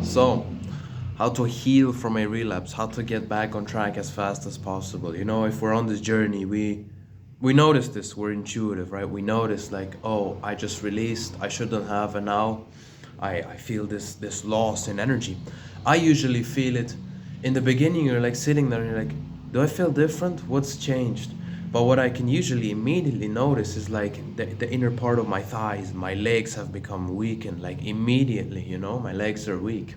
So, how to heal from a relapse, how to get back on track as fast as possible. If we're on this journey, we notice this, we're intuitive, right? We notice like, oh, I just released, I shouldn't have, and now I feel this loss in energy. I usually feel it in the beginning. You're like sitting there and you're like, do I feel different? What's changed? But what I can usually immediately notice is like the inner part of my thighs, my legs have become weakened, like immediately, my legs are weak.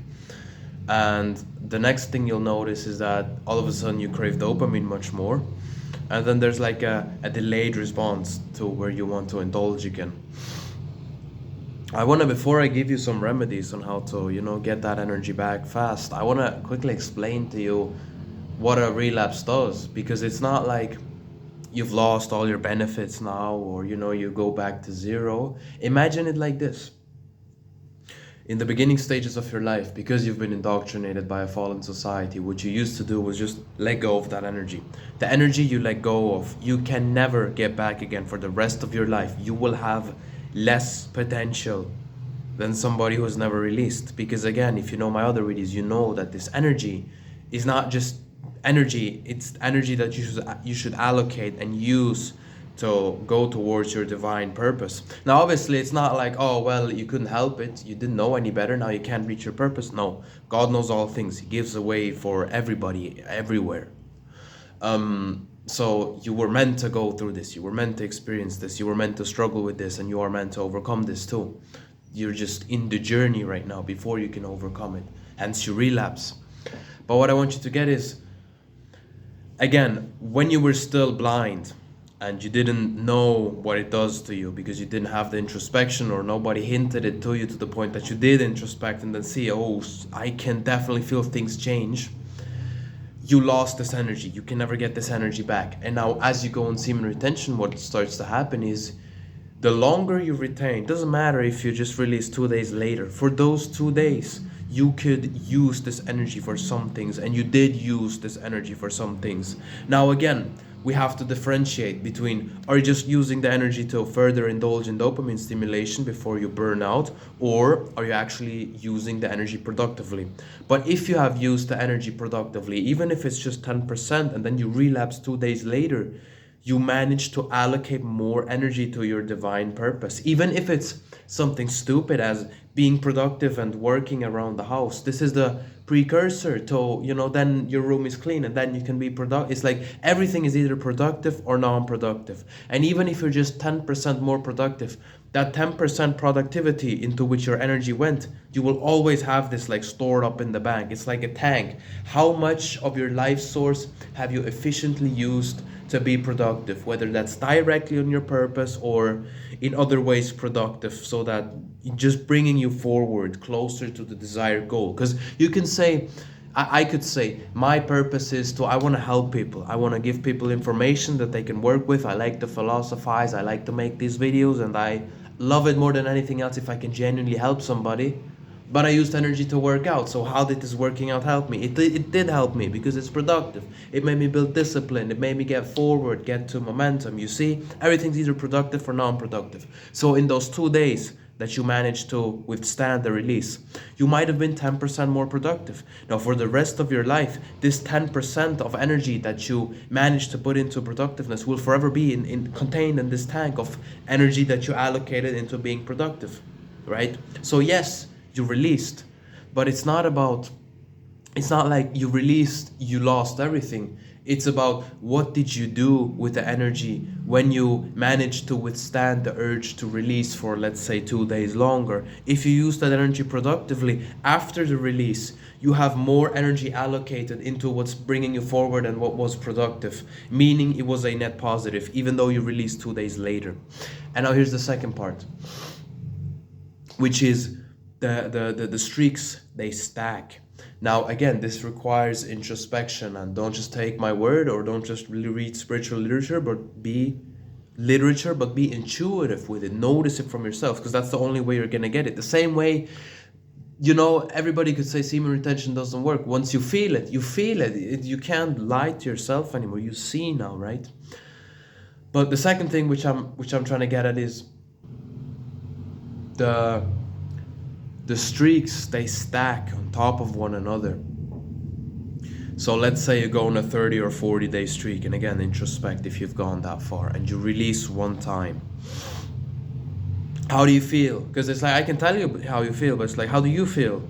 And the next thing you'll notice is that all of a sudden you crave dopamine much more. And then there's like a delayed response to where you want to indulge again. Before I give you some remedies on how to, get that energy back fast, I wanna quickly explain to you what a relapse does, because it's not like you've lost all your benefits now, or you go back to zero. Imagine it like this. In the beginning stages of your life, because you've been indoctrinated by a fallen society, what you used to do was just let go of that energy. The energy you let go of, you can never get back again for the rest of your life. You will have less potential than somebody who has never released. Because again, if you know my other videos, you know that this energy is not just energy, it's energy that you should allocate and use to go towards your divine purpose. Now, obviously, it's not like, oh, well, you couldn't help it, you didn't know any better, now you can't reach your purpose. No, God knows all things. He gives a way for everybody, everywhere. So you were meant to go through this, you were meant to experience this, you were meant to struggle with this, and you are meant to overcome this too. You're just in the journey right now before you can overcome it. Hence, you relapse. But what I want you to get is, again, when you were still blind, and you didn't know what it does to you because you didn't have the introspection, or nobody hinted it to you to the point that you did introspect and then see, oh, I can definitely feel things change. You lost this energy. You can never get this energy back. And now as you go on semen retention, what starts to happen is the longer you retain, doesn't matter if you just release 2 days later, for those 2 days, you could use this energy for some things, and you did use this energy for some things. Now again, we have to differentiate between, are you just using the energy to further indulge in dopamine stimulation before you burn out, or are you actually using the energy productively? But if you have used the energy productively, even if it's just 10%, and then you relapse 2 days later, you manage to allocate more energy to your divine purpose. Even if it's something stupid as being productive and working around the house, this is the precursor to, then your room is clean and then you can be productive. It's like everything is either productive or non-productive. And even if you're just 10% more productive, that 10% productivity into which your energy went, you will always have this like stored up in the bank. It's like a tank. How much of your life source have you efficiently used to be productive, whether that's directly on your purpose or in other ways productive, so that just bringing you forward closer to the desired goal? Because you can say, I could say, my purpose is I want to help people. I want to give people information that they can work with. I like to philosophize. I like to make these videos, and I love it more than anything else if I can genuinely help somebody. But I used energy to work out. So how did this working out help me? It did help me because it's productive. It made me build discipline. It made me get forward, get to momentum. You see, everything's either productive or non-productive. So in those 2 days that you managed to withstand the release, you might have been 10% more productive. Now for the rest of your life, this 10% of energy that you managed to put into productiveness will forever be contained in this tank of energy that you allocated into being productive, right? So yes, you released, but it's not like you released, you lost everything. It's about what did you do with the energy when you managed to withstand the urge to release for, let's say, 2 days longer. If you use that energy productively after the release, you have more energy allocated into what's bringing you forward and what was productive, meaning it was a net positive, even though you released 2 days later. And now here's the second part, which is the streaks, they stack. Now again, this requires introspection, and don't just take my word, or don't just really read spiritual literature, but be intuitive with it. Notice it from yourself, because that's the only way you're gonna get it. The same way, everybody could say semen retention doesn't work. Once you feel it, you can't lie to yourself anymore. You see now, right? But the second thing which I'm trying to get at is the the streaks, they stack on top of one another. So let's say you go on a 30 or 40 day streak, and again, introspect if you've gone that far, and you release one time. How do you feel? Because it's like, I can tell you how you feel, but it's like, how do you feel?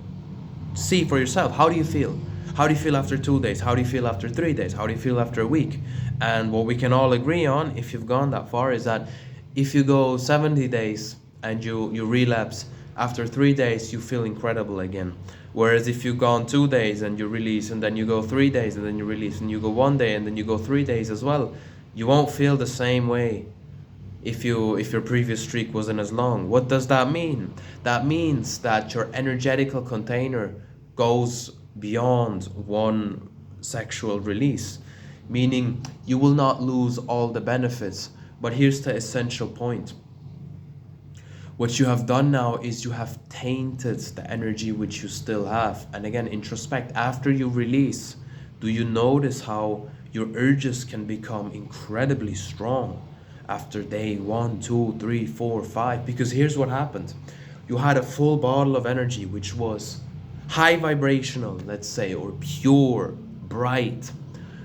See for yourself. How do you feel? How do you feel after 2 days? How do you feel after 3 days? How do you feel after a week? And what we can all agree on, if you've gone that far, is that if you go 70 days and you relapse, after 3 days you feel incredible again. Whereas if you've gone 2 days and you release, and then you go 3 days and then you release, and you go 1 day and then you go 3 days as well, you won't feel the same way if your previous streak wasn't as long. What does that mean? That means that your energetical container goes beyond one sexual release, meaning you will not lose all the benefits. But here's the essential point. What you have done now is you have tainted the energy which you still have. And again, introspect. After you release, do you notice how your urges can become incredibly strong after day 1, 2, 3, 4, 5? Because here's what happened. You had a full bottle of energy which was high vibrational, let's say, or pure, bright,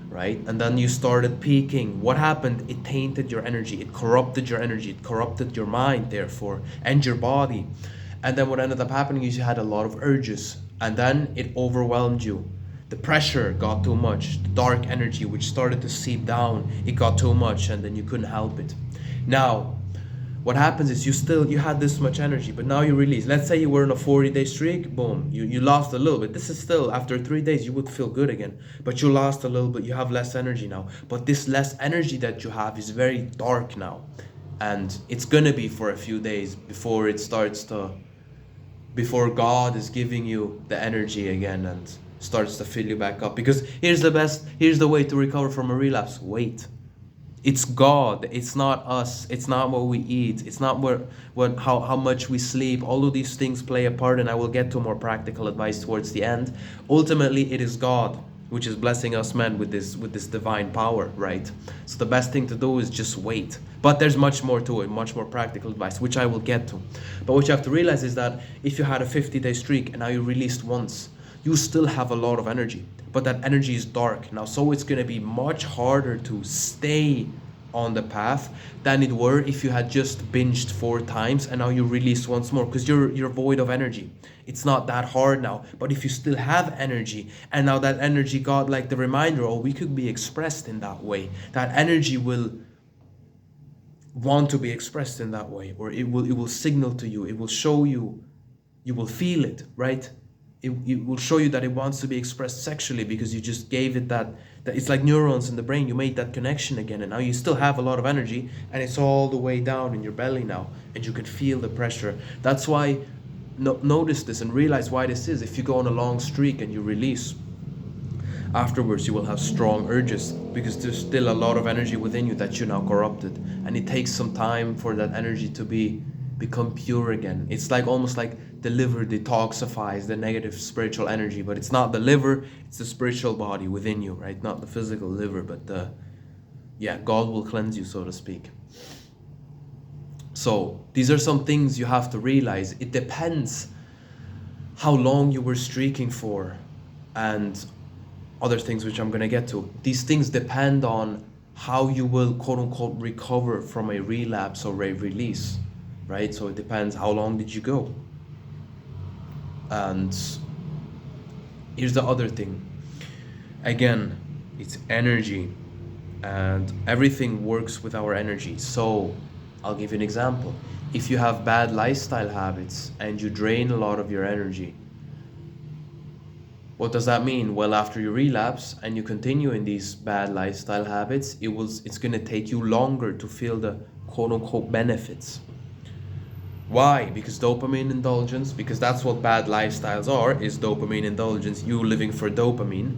right? And then you started peaking. What happened? It tainted your energy. It corrupted your energy. It corrupted your mind, therefore, and your body. And then what ended up happening is you had a lot of urges, and then it overwhelmed you. The pressure got too much. The dark energy which started to seep down, it got too much, and then you couldn't help it. Now, what happens is you had this much energy, but now you release. Let's say you were in a 40-day streak, boom, you lost a little bit. This is still, after 3 days, you would feel good again, but you lost a little bit, you have less energy now. But this less energy that you have is very dark now. And it's gonna be for a few days before God is giving you the energy again and starts to fill you back up. Because here's the way to recover from a relapse. Wait. It's God. It's not us. It's not what we eat. It's not how much we sleep. All of these things play a part, and I will get to more practical advice towards the end. Ultimately, it is God which is blessing us men with this divine power, right? So the best thing to do is just wait. But there's much more to it, much more practical advice, which I will get to. But what you have to realize is that if you had a 50-day streak and now you released once, you still have a lot of energy, but that energy is dark now, so it's going to be much harder to stay on the path than it were if you had just binged 4 times and now you release once more, because you're void of energy. It's not that hard now. But if you still have energy, and now that energy got like the reminder, oh, we could be expressed in that way, that energy will want to be expressed in that way, or it will signal to you, it will show you, you will feel it, right? It will show you that it wants to be expressed sexually, because you just gave it that it's like neurons in the brain. You made that connection again, and now you still have a lot of energy, and it's all the way down in your belly now, and you can feel the pressure. That's why, notice this and realize why this is. If you go on a long streak and you release, afterwards you will have strong urges, because there's still a lot of energy within you that you now corrupted, and it takes some time for that energy to become pure again. It's like almost like the liver detoxifies the negative spiritual energy, but it's not the liver, it's the spiritual body within you, right? Not the physical liver, but God will cleanse you, so to speak. So these are some things you have to realize. It depends how long you were streaking for, and other things which I'm going to get to. These things depend on how you will, quote unquote, recover from a relapse or a release, right? So it depends, how long did you go? And here's the other thing. Again, it's energy, and everything works with our energy. So I'll give you an example. If you have bad lifestyle habits and you drain a lot of your energy, what does that mean? Well, after you relapse and you continue in these bad lifestyle habits, it's going to take you longer to feel the quote unquote benefits. Why? Because dopamine indulgence, because that's what bad lifestyles are, is dopamine indulgence. You living for dopamine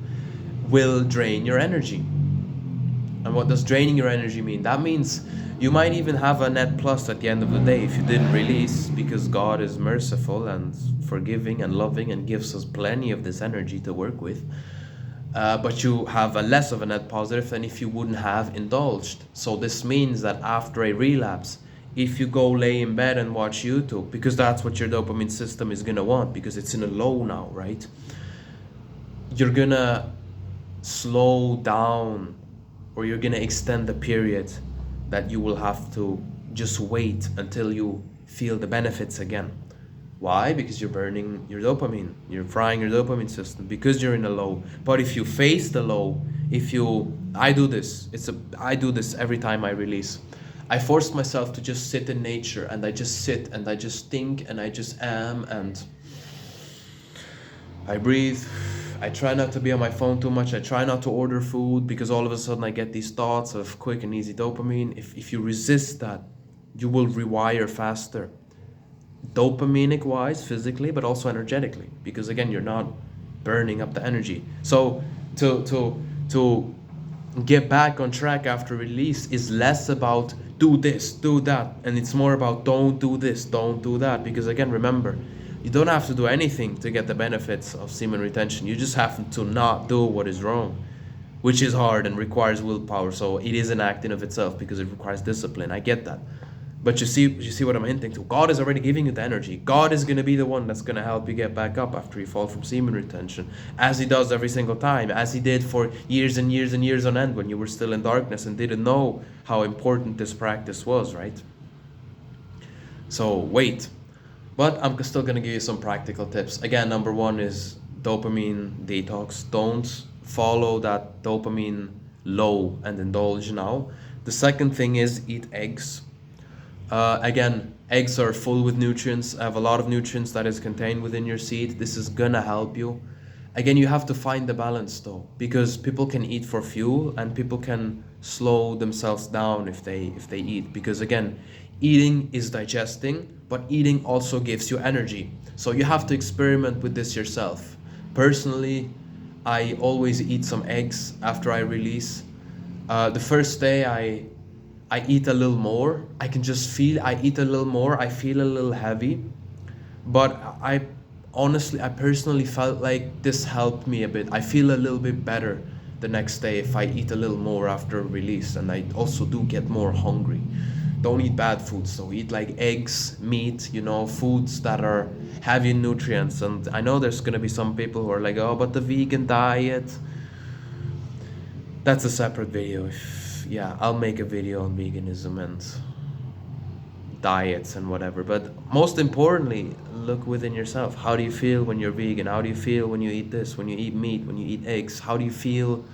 will drain your energy. And what does draining your energy mean? That means you might even have a net plus at the end of the day if you didn't release, because God is merciful and forgiving and loving and gives us plenty of this energy to work with. But you have a less of a net positive than if you wouldn't have indulged. So this means that after a relapse, if you go lay in bed and watch YouTube, because that's what your dopamine system is gonna want, because it's in a low now, right? You're gonna slow down, or you're gonna extend the period that you will have to just wait until you feel the benefits again. Why? Because you're burning your dopamine, you're frying your dopamine system because you're in a low. But if you face the low, I do this, I do this every time I release. I forced myself to just sit in nature, and I just sit and I just think and I just am, and I breathe. I try not to be on my phone too much. I try not to order food, because all of a sudden I get these thoughts of quick and easy dopamine. If you resist that, you will rewire faster. Dopaminic wise, physically, but also energetically, because again, you're not burning up the energy. So to get back on track after release is less about do this, do that, and it's more about don't do this, don't do that. Because again, remember, you don't have to do anything to get the benefits of semen retention. You just have to not do what is wrong, which is hard and requires willpower. So it is an act in of itself, because it requires discipline. I get that. But you see what I'm hinting to. God is already giving you the energy. God is going to be the one that's going to help you get back up after you fall from semen retention, as he does every single time, as he did for years and years and years on end when you were still in darkness and didn't know how important this practice was, right? So wait. But I'm still going to give you some practical tips. Again, number one is dopamine detox. Don't follow that dopamine low and indulge now. The second thing is eat eggs. Again, eggs are full with nutrients, have a lot of nutrients that is contained within your seed. This is gonna help you. Again, you have to find the balance though, because people can eat for fuel and people can slow themselves down if they eat. Because again, eating is digesting, but eating also gives you energy. So you have to experiment with this yourself. Personally, I always eat some eggs after I release. The first day I eat a little more. I can just feel I eat a little more. I feel a little heavy. But I personally felt like this helped me a bit. I feel a little bit better the next day if I eat a little more after release. And I also do get more hungry. Don't eat bad foods, so eat like eggs, meat, foods that are heavy in nutrients. And I know there's gonna be some people who are like, oh, but the vegan diet. That's a separate video. Yeah, I'll make a video on veganism and diets and whatever. But most importantly, look within yourself. How do you feel when you're vegan? How do you feel when you eat this, when you eat meat, when you eat eggs? How do you feel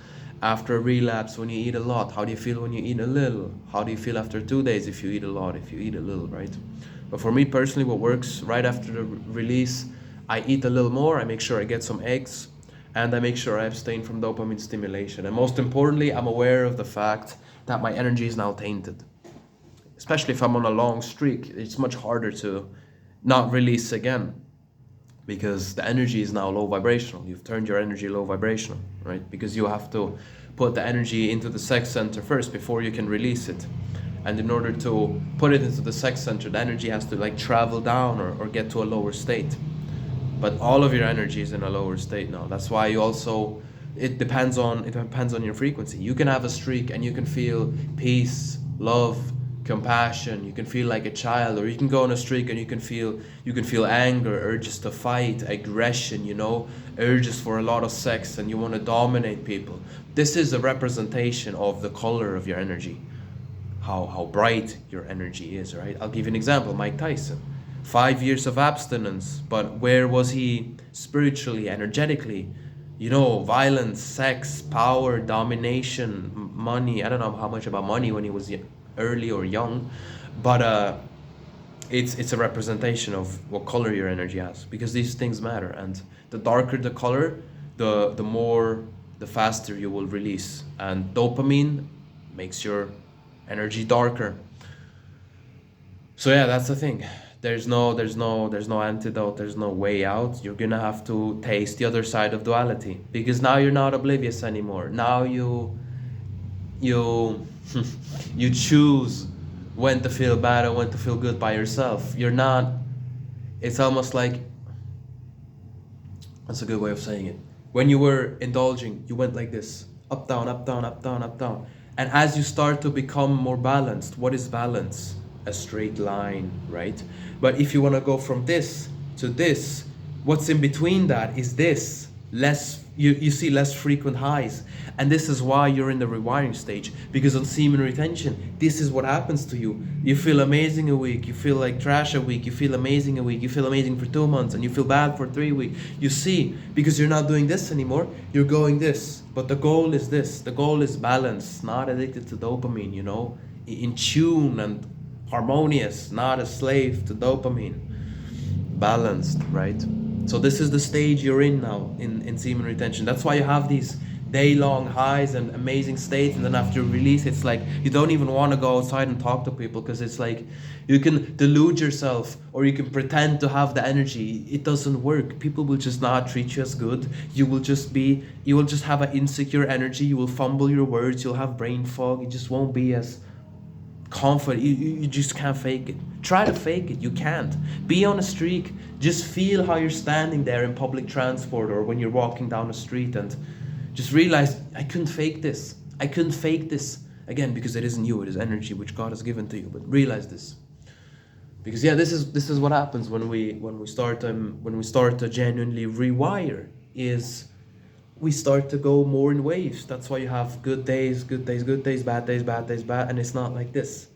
after a relapse when you eat a lot? How do you feel when you eat a little? How do you feel after 2 days if you eat a lot, if you eat a little, right? But for me personally, what works right after the release, I eat a little more. I make sure I get some eggs, and I make sure I abstain from dopamine stimulation. And most importantly, I'm aware of the fact that my energy is now tainted. Especially if I'm on a long streak, it's much harder to not release again, because the energy is now low vibrational. You've turned your energy low vibrational, right? Because you have to put the energy into the sex center first before you can release it. And in order to put it into the sex center, the energy has to travel down or get to a lower state. But all of your energy is in a lower state now. That's why you also, it depends on your frequency. You can have a streak and you can feel peace, love, compassion. You can feel like a child, or you can go on a streak and you can feel anger, urges to fight, aggression, urges for a lot of sex, and you want to dominate people. This is a representation of the color of your energy, how bright your energy is, right? I'll give you an example. Mike Tyson, 5 years of abstinence, but where was he spiritually, energetically? Violence, sex, power, domination, money. I don't know how much about money when he was early or young, but it's a representation of what color your energy has, because these things matter. And the darker the color, the faster you will release. And dopamine makes your energy darker. So yeah, that's the thing. There's no antidote, there's no way out. You're gonna have to taste the other side of duality, because now you're not oblivious anymore. Now you you choose when to feel bad and when to feel good by yourself. You're not, it's almost like, that's a good way of saying it. When you were indulging, you went like this, up, down, up, down, up, down, up, down. And as you start to become more balanced, what is balance? a straight line, right? But if you want to go from this to this, what's in between that is this. You see less frequent highs, and this is why you're in the rewiring stage, because on semen retention, this is what happens to you. You feel amazing a week, you feel like trash a week, you feel amazing a week, you feel amazing for 2 months, and you feel bad for 3 weeks. You see, because you're not doing this anymore, you're going this. But the goal is this. The goal is balance, not addicted to dopamine, you know, in tune and harmonious, not a slave to dopamine. Balanced, right? So this is the stage you're in now in semen retention. That's why you have these day-long highs and amazing states, and then after you release, it's like you don't even want to go outside and talk to people, because it's like you can delude yourself, or you can pretend to have the energy. It doesn't work. People will just not treat you as good. You will just have an insecure energy. You will fumble your words. You'll have brain fog. You just won't be as confident. You just can't fake it. Try to fake it. You can't. Be on a streak. Just feel how you're standing there in public transport, or when you're walking down the street, and just realize, I couldn't fake this. I couldn't fake this. Again, because it isn't you, it is energy which God has given to you. But realize this. Because this is what happens when we start to genuinely rewire, is we start to go more in waves. That's why you have good days, bad days, bad, and it's not like this,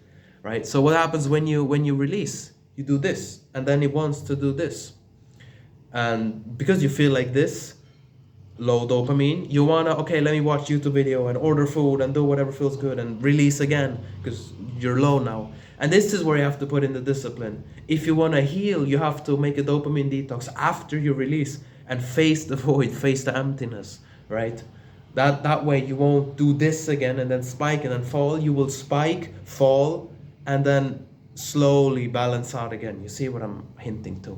right? So what happens when you release? You do this, and then it wants to do this, and because you feel like this, low dopamine, you wanna, okay, let me watch YouTube video and order food and do whatever feels good and release again, because you're low now. And this is where you have to put in the discipline. If you wanna heal, you have to make a dopamine detox after you release, and face the void, face the emptiness, right? That way you won't do this again and then spike and then fall. You will spike, fall, and then slowly balance out again. You see what I'm hinting to?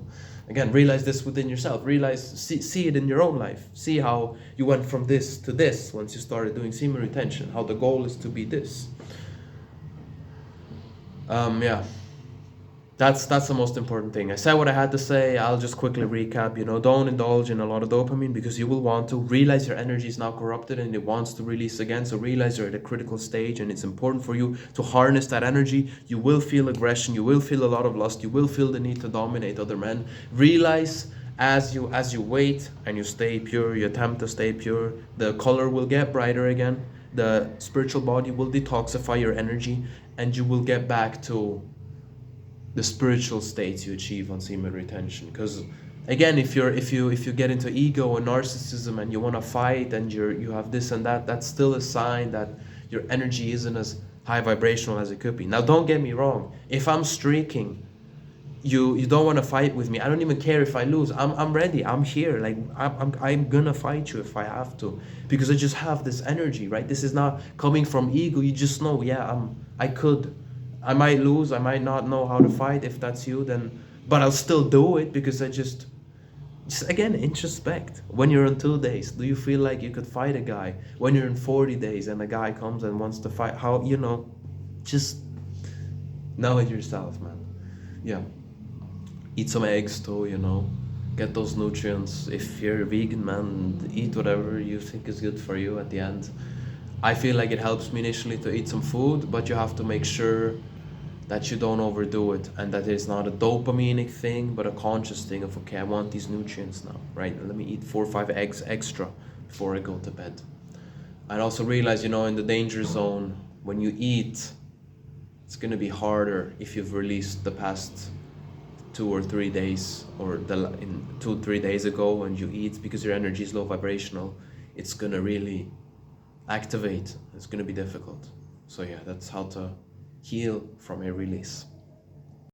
Again, realize this within yourself. See it in your own life. See how you went from this to this once you started doing semen retention. How the goal is to be this. That's the most important thing. I said what I had to say. I'll just quickly recap. Don't indulge in a lot of dopamine, because you will want to realize your energy is now corrupted and it wants to release again. So realize you're at a critical stage, and it's important for you to harness that energy. You will feel aggression. You will feel a lot of lust. You will feel the need to dominate other men. Realize as you wait and you stay pure, you attempt to stay pure, the color will get brighter again. The spiritual body will detoxify your energy, and you will get back to the spiritual states you achieve on semen retention. Because again, if you get into ego and narcissism and you want to fight and you have this and that, that's still a sign that your energy isn't as high vibrational as it could be. Now don't get me wrong, if I'm streaking, you don't want to fight with me, I don't even care if I lose. I'm ready. I'm here. Like I'm gonna fight you if I have to, because I just have this energy, right? This is not coming from ego. You just know, I might lose, I might not know how to fight. If that's you, then, but I'll still do it, because I just again, introspect. When you're in 2 days, do you feel like you could fight a guy? When you're in 40 days and a guy comes and wants to fight, how, just know it yourself, man. Yeah. Eat some eggs too, get those nutrients. If you're a vegan, man, eat whatever you think is good for you at the end. I feel like it helps me initially to eat some food, but you have to make sure that you don't overdo it, and that it's not a dopaminic thing, but a conscious thing of, okay, I want these nutrients now, right? Let me eat 4 or 5 eggs extra before I go to bed. And also realize, in the danger zone, when you eat, it's going to be harder if you've released the past 2 or 3 days, or 2-3 days ago, and you eat, because your energy is low vibrational. It's going to really activate. It's going to be difficult. So yeah, that's how to heal from a release.